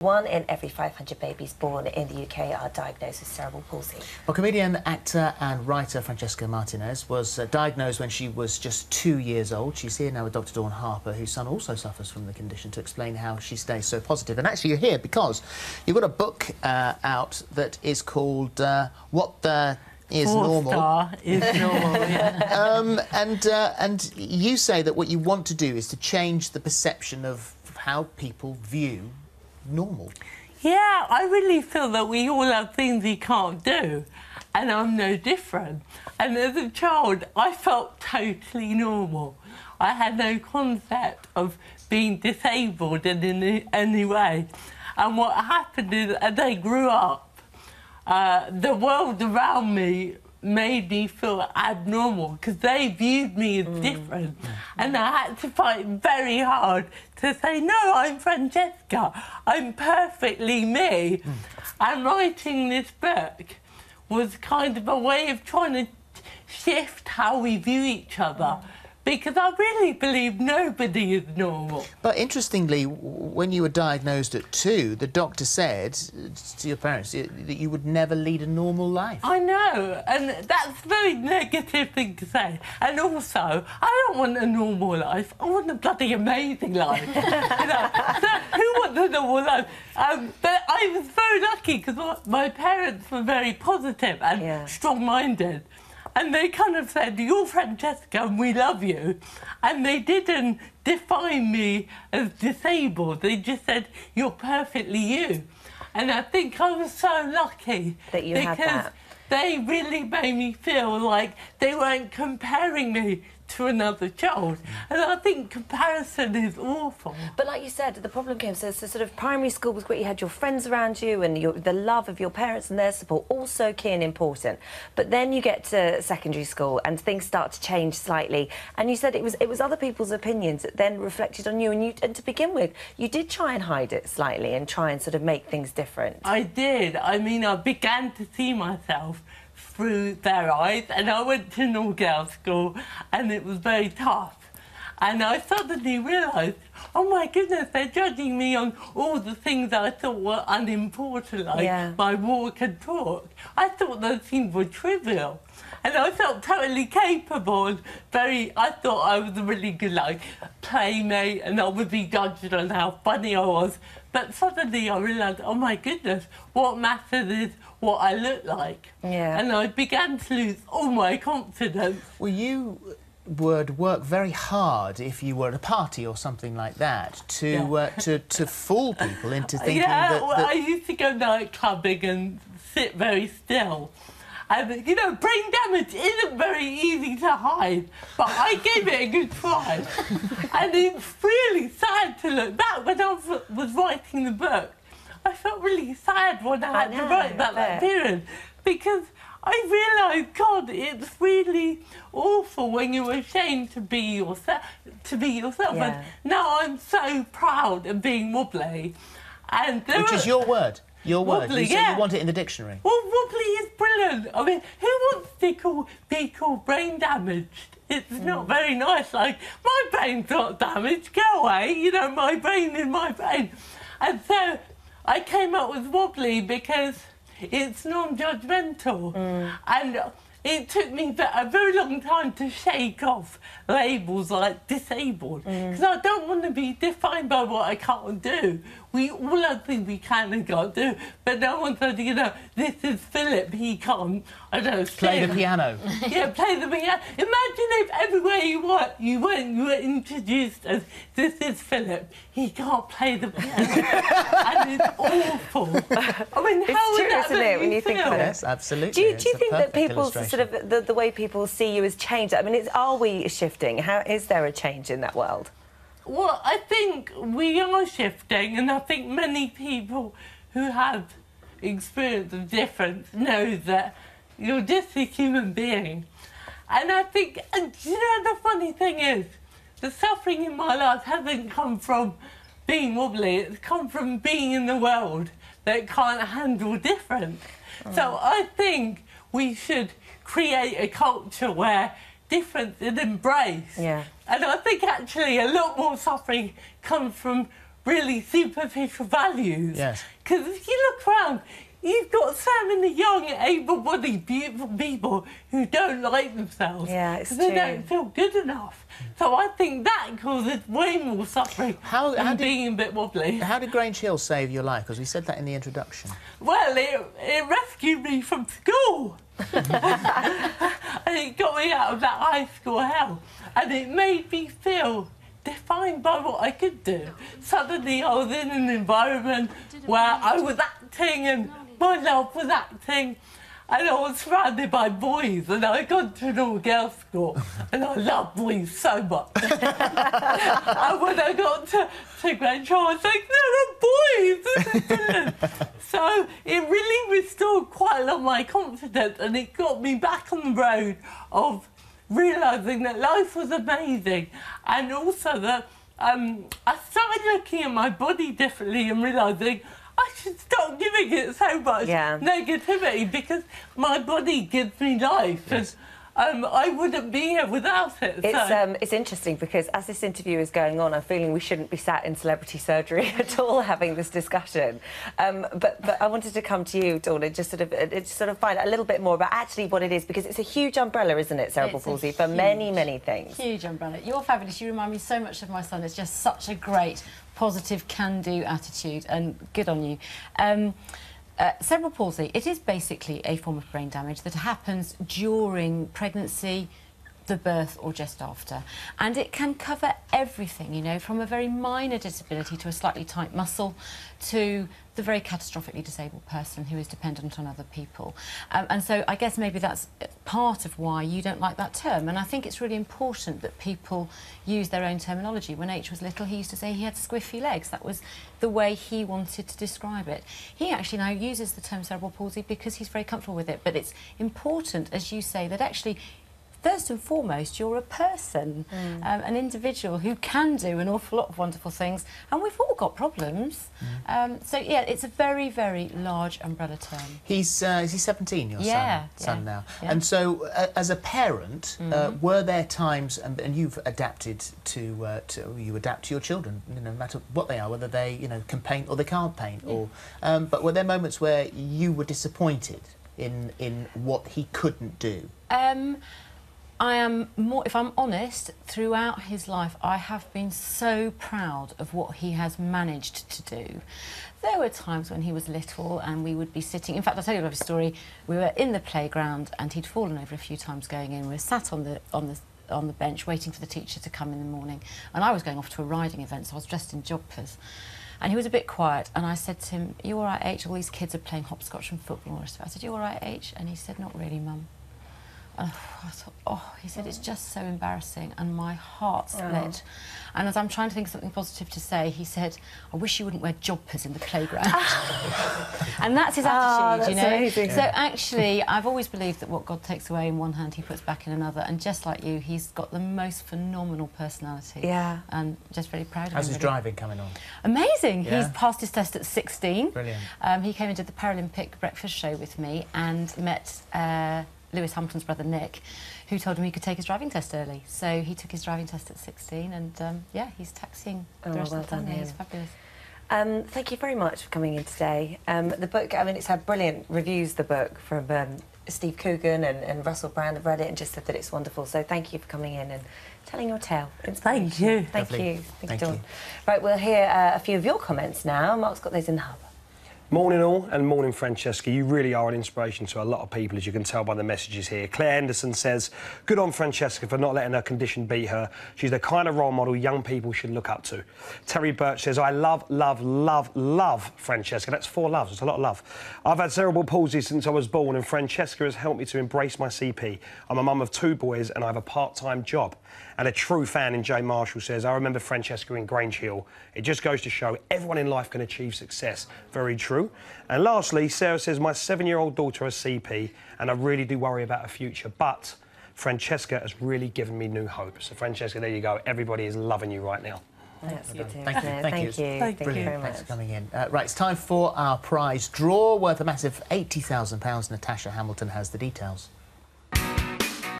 1 in every 500 babies born in the UK are diagnosed with cerebral palsy. Well, comedian, actor and writer Francesca Martinez was diagnosed when she was just 2 years old. She's here now with Dr Dawn Harper, whose son also suffers from the condition, to explain how she stays so positive. And actually you're here because you've got a book out that is called What the is Normal. Star is normal, yeah. And you say that what you want to do is to change the perception of how people view normal. Yeah, I really feel that we all have things we can't do, and I'm no different. And as a child, I felt totally normal. I had no concept of being disabled in any way. And what happened is, as I grew up, the world around me made me feel abnormal because they viewed me as different. And I had to fight very hard to say, no, I'm Francesca, I'm perfectly me. And writing this book was kind of a way of trying to shift how we view each other. Because I really believe nobody is normal. But interestingly, when you were diagnosed at 2, the doctor said to your parents that you would never lead a normal life. I know, and that's a very negative thing to say. And also, I don't want a normal life. I want a bloody amazing life. You know? So who wants a normal life? But I was very lucky because my parents were very positive and strong-minded. And they kind of said, you're Francesca and we love you. And they didn't define me as disabled. They just said, you're perfectly you. And I think I was so lucky that you had that. They really made me feel like they weren't comparing me to another child. And I think comparison is awful. But like you said, the problem came, so sort of primary school was great, you had your friends around you and the love of your parents and their support, all so key and important. But then you get to secondary school and things start to change slightly. And you said it was other people's opinions that then reflected on you. And to begin with, you did try and hide it slightly and try and sort of make things different. I did. I mean, I began to see myself through their eyes, and I went to an all-girls school and it was very tough. And I suddenly realised, oh my goodness, they're judging me on all the things I thought were unimportant, like my walk and talk. I thought those things were trivial. And I felt totally capable, I thought I was a really good, like, playmate, and I would be judged on how funny I was. But suddenly I realised, oh my goodness, what matters is what I look like. Yeah. And I began to lose all my confidence. Well, you would work very hard if you were at a party or something like that to fool people into thinking that... I used to go night clubbing and sit very still. And, you know, brain damage isn't very easy to hide, but I gave it a good try. And it's really sad to look back. When I was writing the book, I felt really sad when I had to write about that period, because I realised, God, it's really awful when you're ashamed to be yourself. And now I'm so proud of being wobbly. And which is your word. Your word. Wobbly, you want it in the dictionary. Well, wobbly is brilliant. I mean, who wants to be called brain damaged? It's not very nice. Like, my brain's not damaged. Go away. You know, my brain is my brain. And so I came up with wobbly because it's non-judgmental. And it took me a very long time to shake off labels like disabled, because I don't want to be defined by what I can't do. We all have things we can and can't do, but no one said, you know, this is Philip, he can't, I don't know, play the piano. Yeah, play the piano. Imagine if everywhere you were introduced as, this is Philip, he can't play the piano. And it's awful. I mean, how would that isn't it, when you think about it? Yes, absolutely. Do you think that people, sort of, the way people see you has changed? I mean, are we shifting? Is there a change in that world? Well, I think we are shifting, and I think many people who have experience of difference know that you're just a human being. And I think, and you know, the funny thing is, the suffering in my life hasn't come from being wobbly, it's come from being in the world that can't handle difference. So I think we should create a culture where difference is embraced. And I think actually a lot more suffering comes from really superficial values. Yes. Because if you look around, you've got so many young, able-bodied, beautiful people who don't like themselves. Yeah, it's because they true. don't feel good enough. So I think that causes way more suffering than being a bit wobbly. How did Grange Hill save your life? Because we said that in the introduction. Well, it rescued me from school. And it got me out of that high school hell. And it made me feel defined by what I could do. Suddenly I was in an environment where I was acting and my love was acting, and I was surrounded by boys, and I got to an all-girls school, and I love boys so much. And when I got to Grange Hill, I was like, there are boys, this is brilliant. So it really restored quite a lot of my confidence, and it got me back on the road of realising that life was amazing, and also that I started looking at my body differently and realising I should stop giving it so much negativity, because my body gives me life. Yes. And I wouldn't be here without it. It's interesting because as this interview is going on, I'm feeling we shouldn't be sat in celebrity surgery at all having this discussion. But I wanted to come to you, Dawn, and just sort of find out a little bit more about actually what it is, because it's a huge umbrella, isn't it, cerebral palsy, for many, many things. Huge umbrella. You're fabulous. You remind me so much of my son. It's just such a great, positive, can-do attitude, and good on you. Cerebral palsy, it is basically a form of brain damage that happens during pregnancy, the birth or just after. And it can cover everything, you know, from a very minor disability to a slightly tight muscle to the very catastrophically disabled person who is dependent on other people. And so I guess maybe that's part of why you don't like that term. And I think it's really important that people use their own terminology. When H was little, he used to say he had squiffy legs. That was the way he wanted to describe it. He actually now uses the term cerebral palsy because he's very comfortable with it. But it's important, as you say, that actually first and foremost, you're a person, an individual who can do an awful lot of wonderful things, and we've all got problems. So, yeah, it's a very, very large umbrella term. Is he 17, your son now? Yeah. And so, as a parent, were there times, and you've adapted to you adapt to your children, you know, no matter what they are, whether they, you know, can paint or they can't paint, or, but were there moments where you were disappointed in what he couldn't do? I am more, if I'm honest, throughout his life, I have been so proud of what he has managed to do. There were times when he was little and we would be sitting, in fact, I'll tell you a lovely story. We were in the playground and he'd fallen over a few times going in. We were sat on the bench waiting for the teacher to come in the morning, and I was going off to a riding event, so I was dressed in joggers. And he was a bit quiet, and I said to him, "You all right, H? All these kids are playing hopscotch and football." I said, "You all right, H?" And he said, "Not really, Mum." I thought, oh, he said, "It's just so embarrassing," and my heart split. And as I'm trying to think of something positive to say, he said, "I wish you wouldn't wear joggers in the playground." And that's his attitude, you know. Amazing. So actually, I've always believed that what God takes away in one hand, he puts back in another. And just like you, he's got the most phenomenal personality. Yeah. And just very proud of him. How's his driving coming on? Amazing. Yeah. He's passed his test at 16. Brilliant. He came and did the Paralympic breakfast show with me and met Lewis Hamilton's brother Nick, who told him he could take his driving test early. So he took his driving test at 16, and yeah, he's taxiing the rest of the time. He's fabulous. Thank you very much for coming in today. The book, I mean, it's had brilliant reviews, the book, from Steve Coogan and Russell Brand have read it and just said that it's wonderful. So thank you for coming in and telling your tale. Thank you. Thank you. Thank you. Right, we'll hear a few of your comments now. Mark's got those in the hub. Morning all, and morning Francesca. You really are an inspiration to a lot of people, as you can tell by the messages here. Claire Henderson says, "Good on Francesca for not letting her condition beat her. She's the kind of role model young people should look up to." Terry Birch says, "I love, love, love, love Francesca." That's 4 loves, it's a lot of love. "I've had cerebral palsy since I was born, and Francesca has helped me to embrace my CP. I'm a mum of 2 boys and I have a part-time job." And a true fan in Jay Marshall says, "I remember Francesca in Grange Hill. It just goes to show everyone in life can achieve success." Very true. And lastly, Sarah says, "My 7-year-old daughter has CP and I really do worry about her future, but Francesca has really given me new hope." So Francesca, there you go. Everybody is loving you right now. Thank you. Thank you. Thank you. Thank you very much. Thanks for coming in. Right, it's time for our prize draw worth a massive £80,000. Natasha Hamilton has the details.